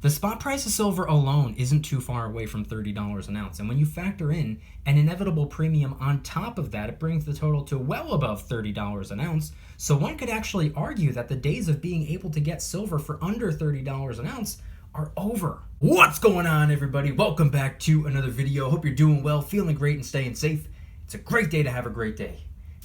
The spot price of silver alone isn't too far away from $30 an ounce, and when you factor in an inevitable premium on top of that, it brings the total to well above $30 an ounce. So one could actually argue that the days of being able to get silver for under $30 an ounce are over. What's going on, everybody? Welcome back to another video. Hope you're doing well, feeling great, and staying safe. It's a great day to have a great day.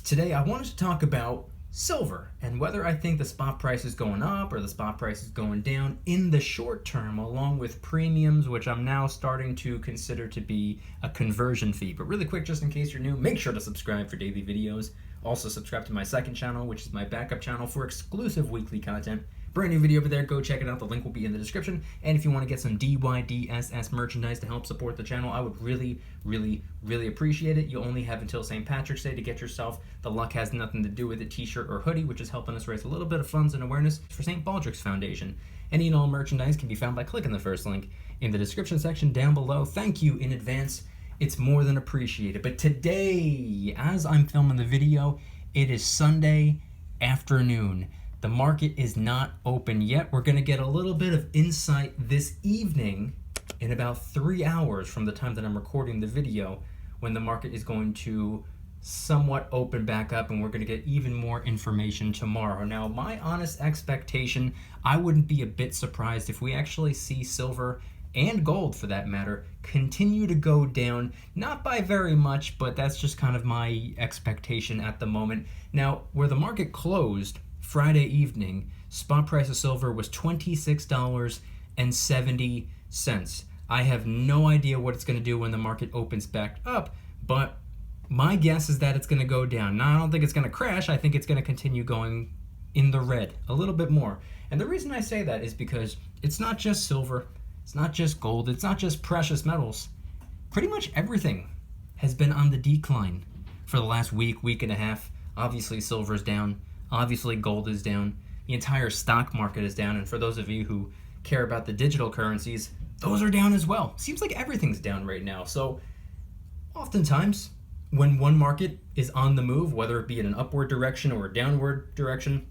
Today I wanted to talk about silver and whether I think the spot price is going up or the spot price is going down in the short term, along with premiums, which I'm now starting to consider to be a conversion fee. But really quick, just in case you're new, make sure to subscribe for daily videos. Also subscribe to my second channel, which is my backup channel for exclusive weekly content. Brand new video over there, go check it out. The link will be in the description. And if you want to get some DYDSS merchandise to help support the channel, I would really appreciate it. You only have until St. Patrick's Day to get yourself the Luck Has Nothing to Do with It t-shirt or hoodie, which is helping us raise a little bit of funds and awareness for St. Baldrick's Foundation. Any and all merchandise can be found by clicking the first link in the description section down below. Thank you in advance. It's more than appreciated. But today, as I'm filming the video, it is Sunday afternoon. The market is not open yet. We're going to get a little bit of insight this evening in about 3 hours from the time that I'm recording the video, when the market is going to somewhat open back up, and we're going to get even more information tomorrow. Now, my honest expectation, I wouldn't be a bit surprised if we actually see silver and gold, for that matter, continue to go down, not by very much, but that's just kind of my expectation at the moment. Now, where the market closed Friday evening, spot price of silver was $26.70. I have no idea what it's going to do when the market opens back up, but my guess is that it's going to go down. Now, I don't think it's going to crash. I think it's going to continue going in the red a little bit more. And the reason I say that is because it's not just silver, it's not just gold, it's not just precious metals. Pretty much everything has been on the decline for the last week and a half. Obviously, silver's down. Obviously, gold is down. The entire stock market is down. And for those of you who care about the digital currencies, those are down as well. Seems like everything's down right now. So oftentimes, when one market is on the move, whether it be in an upward direction or a downward direction,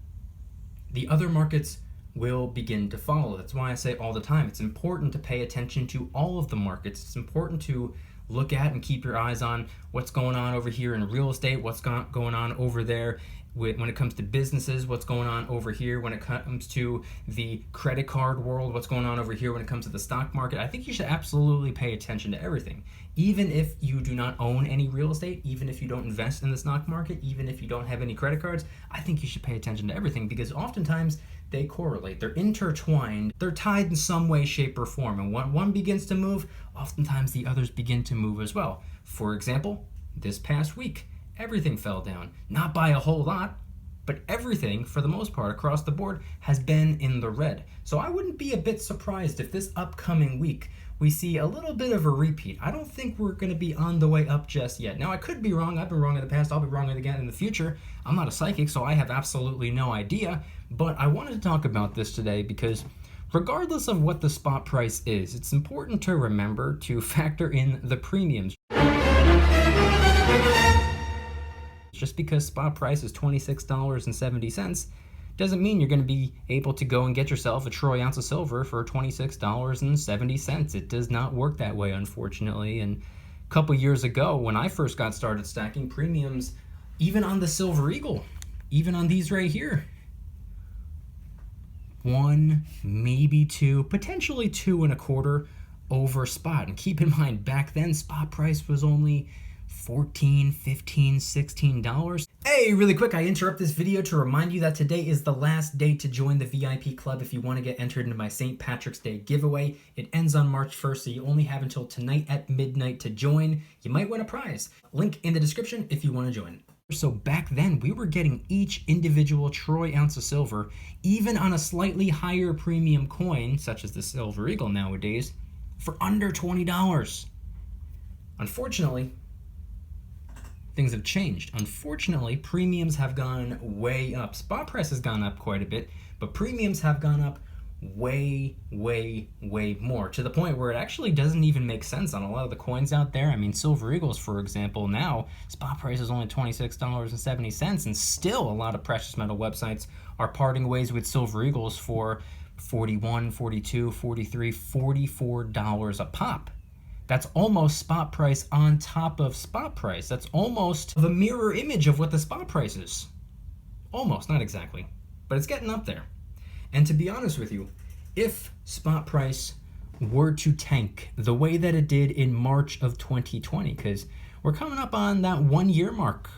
the other markets will begin to follow. That's why I say all the time, it's important to pay attention to all of the markets. It's important to look at and keep your eyes on what's going on over here in real estate, what's going on over there when it comes to businesses, what's going on over here when it comes to the credit card world, what's going on over here when it comes to the stock market. I think you should absolutely pay attention to everything. Even if you do not own any real estate, even if you don't invest in the stock market, even if you don't have any credit cards, I think you should pay attention to everything, because oftentimes they correlate, they're intertwined, they're tied in some way, shape, or form. And when one begins to move, oftentimes the others begin to move as well. For example, this past week, everything fell down. Not by a whole lot, but everything, for the most part, across the board, has been in the red. So I wouldn't be a bit surprised if this upcoming week we see a little bit of a repeat. I don't think we're going to be on the way up just yet. Now, I could be wrong. I've been wrong in the past. I'll be wrong again in the future. I'm not a psychic, so I have absolutely no idea. But I wanted to talk about this today because regardless of what the spot price is, it's important to remember to factor in the premiums. Just because spot price is $26.70 doesn't mean you're going to be able to go and get yourself a troy ounce of silver for $26.70. It does not work that way, unfortunately. And a couple years ago, when I first got started stacking, premiums, even on the Silver Eagle, even on these right here, 1, maybe 2, potentially 2.25 over spot. And keep in mind, back then, spot price was only $14, $15, $16. Hey, really quick, I interrupt this video to remind you that today is the last day to join the VIP club if you want to get entered into my St. Patrick's Day giveaway. It ends on March 1st, so you only have until tonight at midnight to join. You might win a prize. Link in the description if you want to join. So back then, we were getting each individual troy ounce of silver, even on a slightly higher premium coin, such as the Silver Eagle nowadays, for under $20. Unfortunately, things have changed. Unfortunately, premiums have gone way up. Spot price has gone up quite a bit, but premiums have gone up way more, to the point where it actually doesn't even make sense on a lot of the coins out there. I mean, Silver Eagles, for example, now spot price is only $26.70, and still a lot of precious metal websites are parting ways with Silver Eagles for $41, $42, $43, $44 a pop. That's almost spot price on top of spot price. That's almost the mirror image of what the spot price is. Almost, not exactly, but it's getting up there. And to be honest with you, if spot price were to tank the way that it did in March of 2020, because we're coming up on that 1 year mark.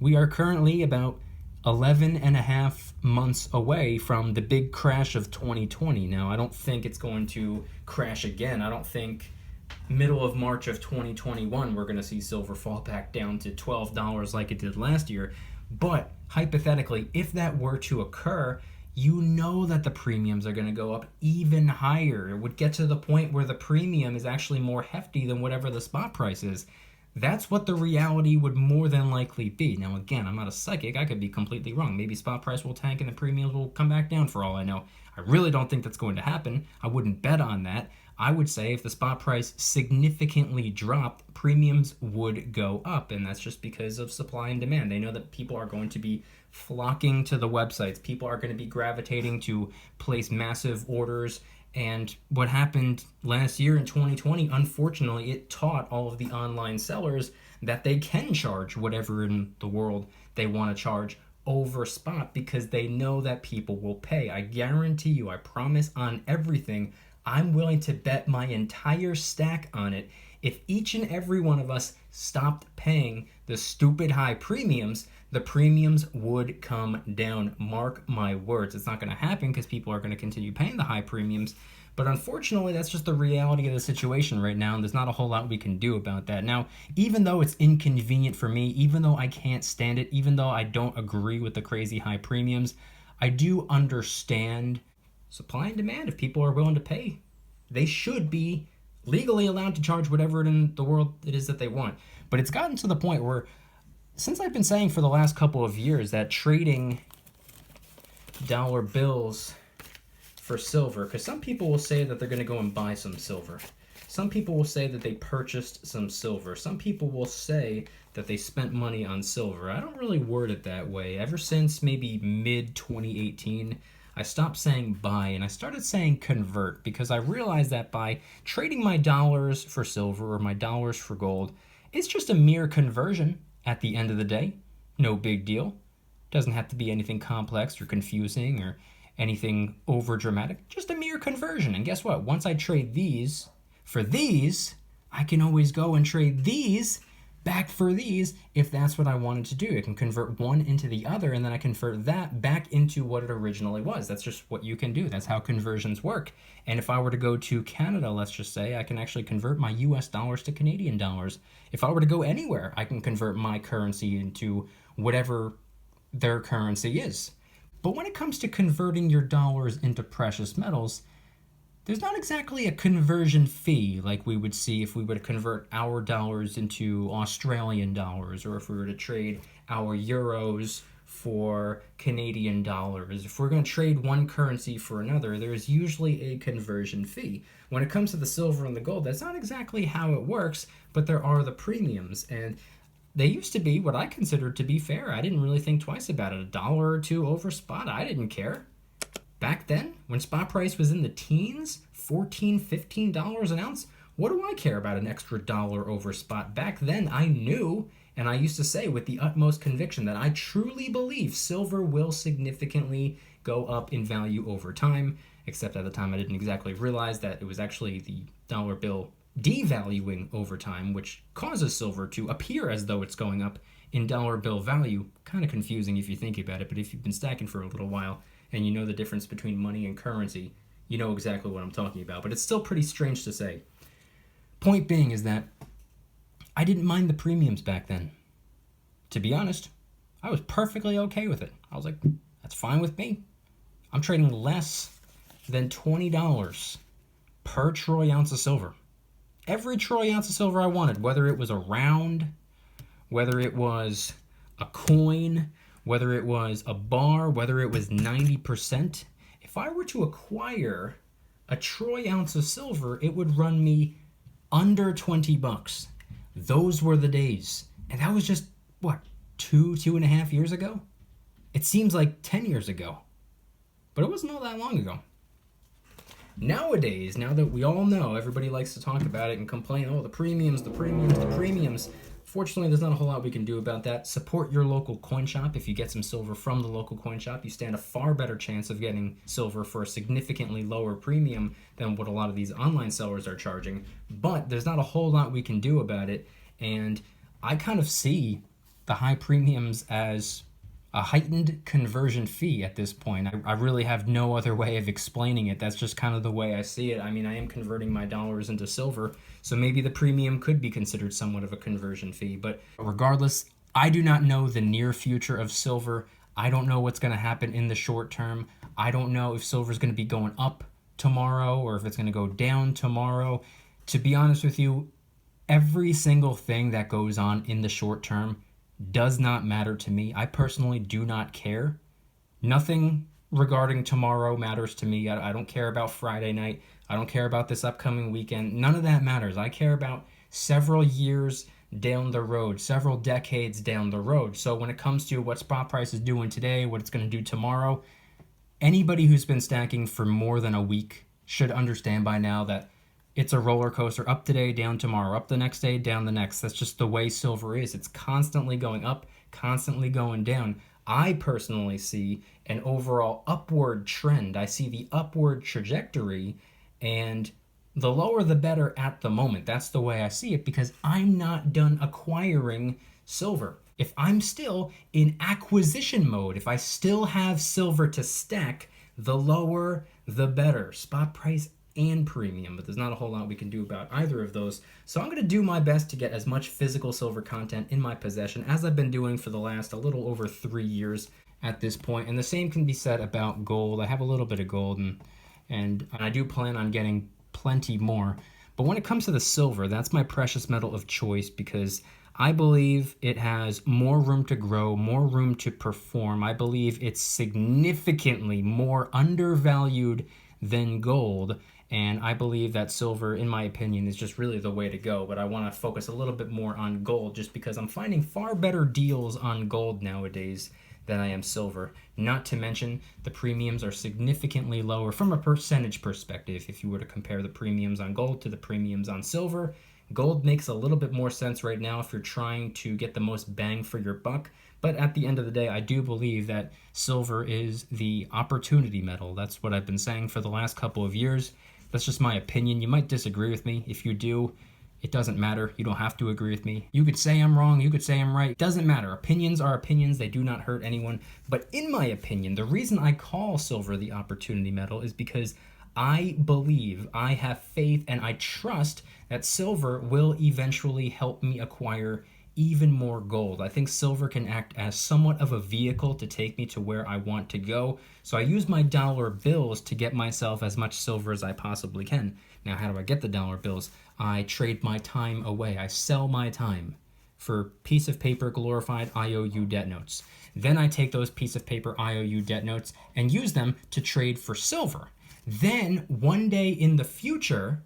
We are currently about 11 and a half months away from the big crash of 2020. Now, I don't think it's going to crash again. I don't think middle of March of 2021 we're going to see silver fall back down to $12 like it did last year. But hypothetically, if that were to occur, you know that the premiums are going to go up even higher. It would get to the point where the premium is actually more hefty than whatever the spot price is. That's what the reality would more than likely be. Now, again, I'm not a psychic. I could be completely wrong. Maybe spot price will tank and the premiums will come back down for all I know. I really don't think that's going to happen. I wouldn't bet on that. I would say if the spot price significantly dropped, premiums would go up, and that's just because of supply and demand. They know that people are going to be flocking to the websites. People are going to be gravitating to place massive orders. And what happened last year in 2020, unfortunately, it taught all of the online sellers that they can charge whatever in the world they want to charge over spot because they know that people will pay. I guarantee you, I promise on everything, I'm willing to bet my entire stack on it. If each and every one of us stopped paying the stupid high premiums, the premiums would come down. Mark my words. It's not going to happen because people are going to continue paying the high premiums. But unfortunately, that's just the reality of the situation right now, and there's not a whole lot we can do about that. Now, even though it's inconvenient for me, even though I can't stand it, even though I don't agree with the crazy high premiums, I do understand supply and demand. If people are willing to pay, they should be legally allowed to charge whatever in the world it is that they want. But it's gotten to the point where, since I've been saying for the last couple of years that trading dollar bills for silver, because some people will say that they're going to go and buy some silver. Some people will say that they purchased some silver. Some people will say that they spent money on silver. I don't really word it that way. Ever since maybe mid-2018, I stopped saying buy and I started saying convert, because I realized that by trading my dollars for silver or my dollars for gold, it's just a mere conversion at the end of the day. No big deal. Doesn't have to be anything complex or confusing or anything over dramatic. Just a mere conversion. And guess what? Once I trade these for these, I can always go and trade these back for these if that's what I wanted to do. I can convert one into the other, and then I convert that back into what it originally was. That's just what you can do. That's how conversions work. And if I were to go to Canada, let's just say, I can actually convert my US dollars to Canadian dollars. If I were to go anywhere, I can convert my currency into whatever their currency is. But when it comes to converting your dollars into precious metals, there's not exactly a conversion fee like we would see if we were to convert our dollars into Australian dollars, or if we were to trade our euros for Canadian dollars. If we're going to trade one currency for another, there's usually a conversion fee. When it comes to the silver and the gold, that's not exactly how it works, but there are the premiums, and they used to be what I considered to be fair. I didn't really think twice about it. $1 or $2 over spot, I didn't care. Back then, when spot price was in the teens, $14, $15 an ounce, what do I care about an extra dollar over spot? Back then, I knew, and I used to say with the utmost conviction, that I truly believe silver will significantly go up in value over time, except at the time I didn't exactly realize that it was actually the dollar bill devaluing over time, which causes silver to appear as though it's going up in dollar bill value. Kind of confusing if you think about it, but if you've been stacking for a little while and you know the difference between money and currency, you know exactly what I'm talking about. But it's still pretty strange to say. Point being is that I didn't mind the premiums back then. To be honest, I was perfectly okay with it. I was like, that's fine with me. I'm trading less than $20 per troy ounce of silver. Every troy ounce of silver I wanted, whether it was a round, whether it was a coin, whether it was a bar, whether it was 90%. If I were to acquire a troy ounce of silver, it would run me under $20. Those were the days. And that was just, what, 2.5 years ago? It seems like 10 years ago. But it wasn't all that long ago. Nowadays, now that we all know, everybody likes to talk about it and complain, oh, the premiums, the premiums, the premiums. Fortunately, there's not a whole lot we can do about that. Support your local coin shop. If you get some silver from the local coin shop, you stand a far better chance of getting silver for a significantly lower premium than what a lot of these online sellers are charging. But there's not a whole lot we can do about it. And I kind of see the high premiums as a heightened conversion fee at this point. I really have no other way of explaining it. That's just kind of the way I see it. I mean, I am converting my dollars into silver, so maybe the premium could be considered somewhat of a conversion fee. But regardless, I do not know the near future of silver. I don't know what's going to happen in the short term. I don't know if silver is going to be going up tomorrow or if it's going to go down tomorrow. To be honest with you, every single thing that goes on in the short term does not matter to me. I personally do not care. Nothing regarding tomorrow matters to me. I don't care about Friday night. I don't care about this upcoming weekend. None of that matters. I care about several years down the road, several decades down the road. So when it comes to what spot price is doing today, what it's going to do tomorrow, anybody who's been stacking for more than a week should understand by now that it's a roller coaster, up today, down tomorrow, up the next day, down the next. That's just the way silver is. It's constantly going up, constantly going down. I personally see an overall upward trend. I see the upward trajectory, and the lower the better at the moment. That's the way I see it, because I'm not done acquiring silver. If I'm still in acquisition mode, if I still have silver to stack, the lower the better. Spot price and premium, but there's not a whole lot we can do about either of those. So I'm going to do my best to get as much physical silver content in my possession as I've been doing for the last a little over 3 years at this point. And the same can be said about gold. I have a little bit of gold, and I do plan on getting plenty more. But when it comes to the silver, that's my precious metal of choice, because I believe it has more room to grow, more room to perform. I believe it's significantly more undervalued than gold. And I believe that silver, in my opinion, is just really the way to go. But I want to focus a little bit more on gold, just because I'm finding far better deals on gold nowadays than I am silver. Not to mention, the premiums are significantly lower from a percentage perspective. If you were to compare the premiums on gold to the premiums on silver, gold makes a little bit more sense right now if you're trying to get the most bang for your buck. But at the end of the day, I do believe that silver is the opportunity metal. That's what I've been saying for the last couple of years. That's just my opinion. You might disagree with me. If you do, it doesn't matter. You don't have to agree with me. You could say I'm wrong. You could say I'm right. It doesn't matter. Opinions are opinions. They do not hurt anyone. But in my opinion, the reason I call silver the opportunity metal is because I believe, I have faith, and I trust that silver will eventually help me acquire even more gold. I think silver can act as somewhat of a vehicle to take me to where I want to go. So I use my dollar bills to get myself as much silver as I possibly can. Now, how do I get the dollar bills? I trade my time away. I sell my time for piece of paper glorified IOU debt notes. Then I take those piece of paper IOU debt notes and use them to trade for silver. Then one day in the future,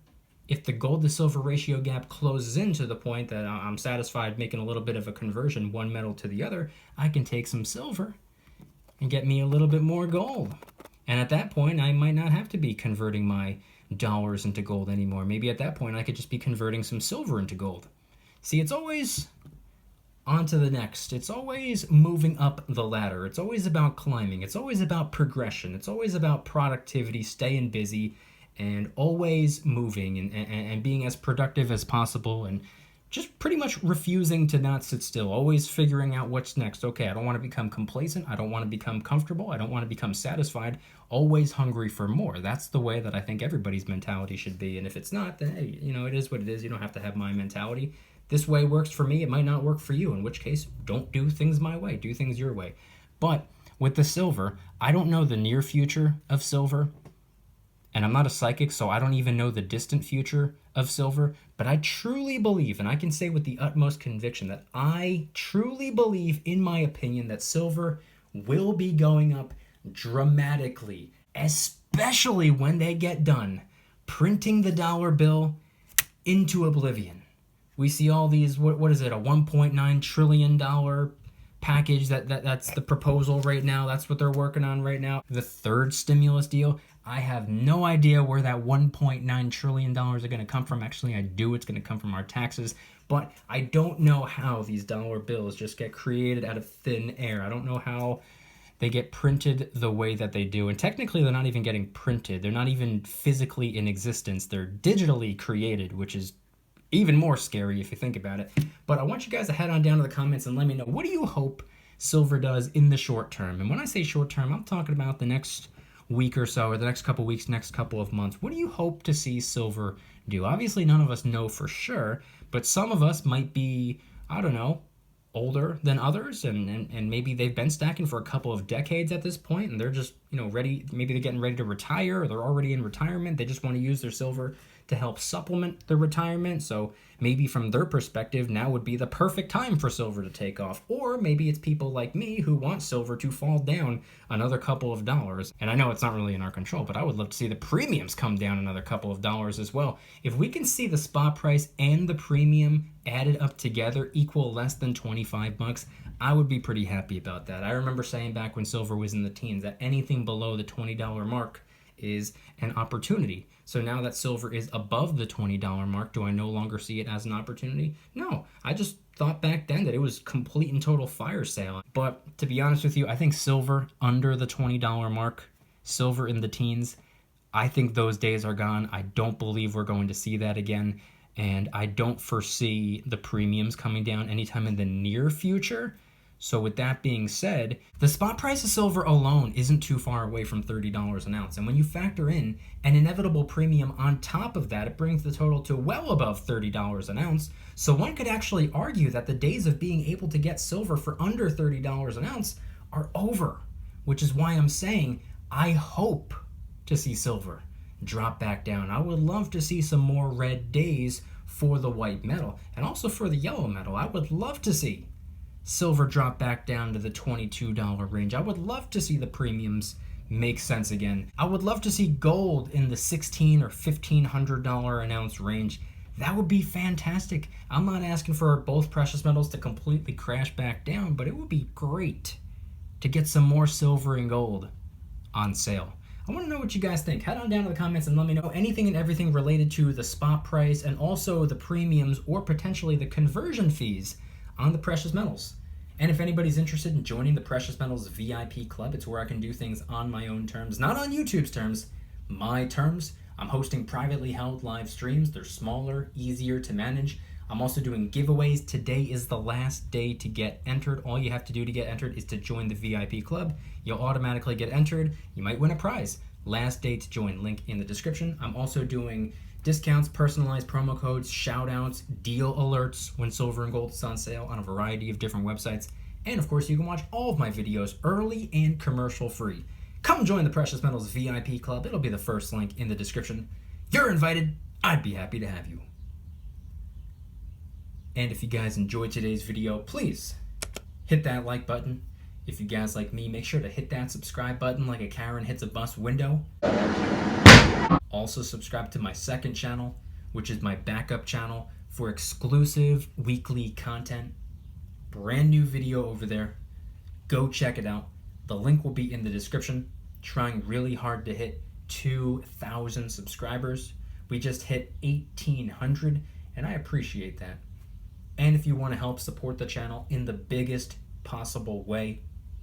if the gold to silver ratio gap closes in to the point that I'm satisfied making a little bit of a conversion, one metal to the other, I can take some silver and get me a little bit more gold. And at that point, I might not have to be converting my dollars into gold anymore. Maybe at that point, I could just be converting some silver into gold. See, it's always on to the next. It's always moving up the ladder. It's always about climbing. It's always about progression. It's always about productivity, staying busy, and always moving and being as productive as possible, and just pretty much refusing to not sit still, always figuring out what's next. Okay, I don't want to become complacent. I don't want to become comfortable. I don't want to become satisfied. Always hungry for more. That's the way that I think everybody's mentality should be. And if it's not, then hey, it is what it is. You don't have to have my mentality. This way works for me. It might not work for you, in which case, don't do things my way. Do things your way. But with the silver, I don't know the near future of silver. And I'm not a psychic, so I don't even know the distant future of silver. But I truly believe, and I can say with the utmost conviction, that I truly believe, in my opinion, that silver will be going up dramatically, especially when they get done printing the dollar bill into oblivion. We see all these, what is it, a $1.9 trillion package that's the proposal right now. That's what they're working on right now. The third stimulus deal. I have no idea where that $1.9 trillion are going to come from. Actually, I do. It's going to come from our taxes. But I don't know how these dollar bills just get created out of thin air. I don't know how they get printed the way that they do. And technically, they're not even getting printed. They're not even physically in existence. They're digitally created, which is even more scary if you think about it. But I want you guys to head on down to the comments and let me know, what do you hope silver does in the short term? And when I say short term, I'm talking about the next week or so, or the next couple weeks, next couple of months. What do you hope to see silver do? Obviously, none of us know for sure, but some of us might be, I don't know, older than others, and maybe they've been stacking for a couple of decades at this point, and they're just, ready. Maybe they're getting ready to retire, or they're already in retirement. They just want to use their silver to help supplement their retirement. So maybe from their perspective, now would be the perfect time for silver to take off. Or maybe it's people like me who want silver to fall down another couple of dollars. And I know it's not really in our control, but I would love to see the premiums come down another couple of dollars as well. If we can see the spot price and the premium added up together equal less than 25 bucks, I would be pretty happy about that. I remember saying back when silver was in the teens that anything below the $20 mark is an opportunity. So now that silver is above the $20 mark, do I no longer see it as an opportunity? No, I just thought back then that it was complete and total fire sale. But to be honest with you, I think silver under the $20 mark, silver in the teens, I think those days are gone. I don't believe we're going to see that again. And I don't foresee the premiums coming down anytime in the near future. So with that being said, the spot price of silver alone isn't too far away from $30 an ounce. And when you factor in an inevitable premium on top of that, it brings the total to well above $30 an ounce. So one could actually argue that the days of being able to get silver for under $30 an ounce are over, which is why I'm saying I hope to see silver drop back down. I would love to see some more red days for the white metal and also for the yellow metal. I would love to see silver drop back down to the $22 range. I would love to see the premiums make sense again. I would love to see gold in the $1,600 or $1,500 an ounce range. That would be fantastic. I'm not asking for both precious metals to completely crash back down, but it would be great to get some more silver and gold on sale. I want to know what you guys think. Head on down to the comments and let me know anything and everything related to the spot price and also the premiums or potentially the conversion fees on the precious metals. And if anybody's interested in joining the Precious Metals VIP Club, it's where I can do things on my own terms, not on YouTube's terms, my terms. I'm hosting privately held live streams. They're smaller, easier to manage. I'm also doing giveaways. Today is the last day to get entered. All you have to do to get entered is to join the VIP Club. You'll automatically get entered. You might win a prize. Last day to join, link in the description. I'm also doing discounts, personalized promo codes, shout outs, deal alerts when silver and gold is on sale on a variety of different websites. And of course, you can watch all of my videos early and commercial free. Come join the Precious Metals VIP Club. It'll be the first link in the description. You're invited. I'd be happy to have you. And if you guys enjoyed today's video, please hit that like button. If you guys like me, make sure to hit that subscribe button like a Karen hits a bus window. Also subscribe to my second channel, which is my backup channel for exclusive weekly content. Brand new video over there. Go check it out. The link will be in the description. Trying really hard to hit 2,000 subscribers. We just hit 1,800 and I appreciate that. And if you want to help support the channel in the biggest possible way,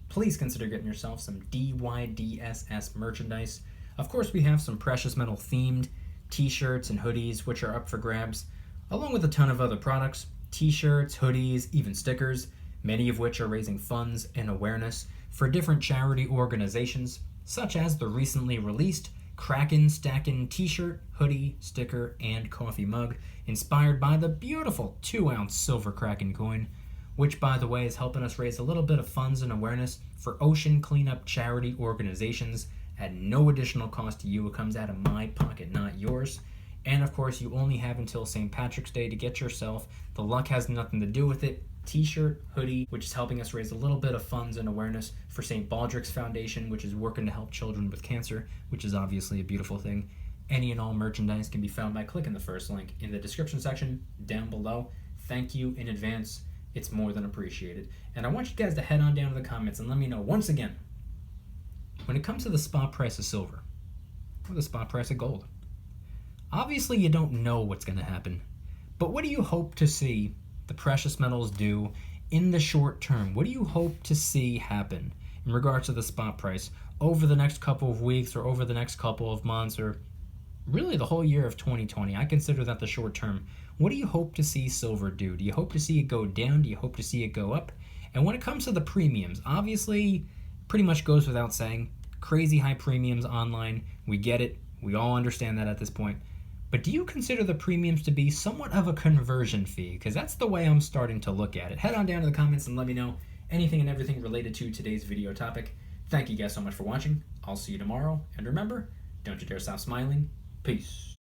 please consider getting yourself some DYDSS merchandise. Of course, we have some precious metal themed t-shirts and hoodies, which are up for grabs, along with a ton of other products, t-shirts, hoodies, even stickers, many of which are raising funds and awareness for different charity organizations, such as the recently released Kraken Stackin' t-shirt, hoodie, sticker, and coffee mug, inspired by the beautiful 2-ounce silver Kraken coin, which, by the way, is helping us raise a little bit of funds and awareness for ocean cleanup charity organizations at no additional cost to you. It comes out of my pocket, not yours. And of course, you only have until St. Patrick's Day to get yourself, the luck has nothing to do with it, t-shirt, hoodie, which is helping us raise a little bit of funds and awareness for St. Baldrick's Foundation, which is working to help children with cancer, which is obviously a beautiful thing. Any and all merchandise can be found by clicking the first link in the description section down below. Thank you in advance. It's more than appreciated. And I want you guys to head on down to the comments and let me know once again, when it comes to the spot price of silver, or the spot price of gold. Obviously, you don't know what's going to happen, but what do you hope to see the precious metals do in the short term? What do you hope to see happen in regards to the spot price over the next couple of weeks or over the next couple of months or really the whole year of 2020? I consider that the short term. What do you hope to see silver do? Do you hope to see it go down? Do you hope to see it go up? And when it comes to the premiums, obviously, pretty much goes without saying, crazy high premiums online. We get it. We all understand that at this point. But do you consider the premiums to be somewhat of a conversion fee? Because that's the way I'm starting to look at it. Head on down to the comments and let me know anything and everything related to today's video topic. Thank you guys so much for watching. I'll see you tomorrow. And remember, don't you dare stop smiling. Peace.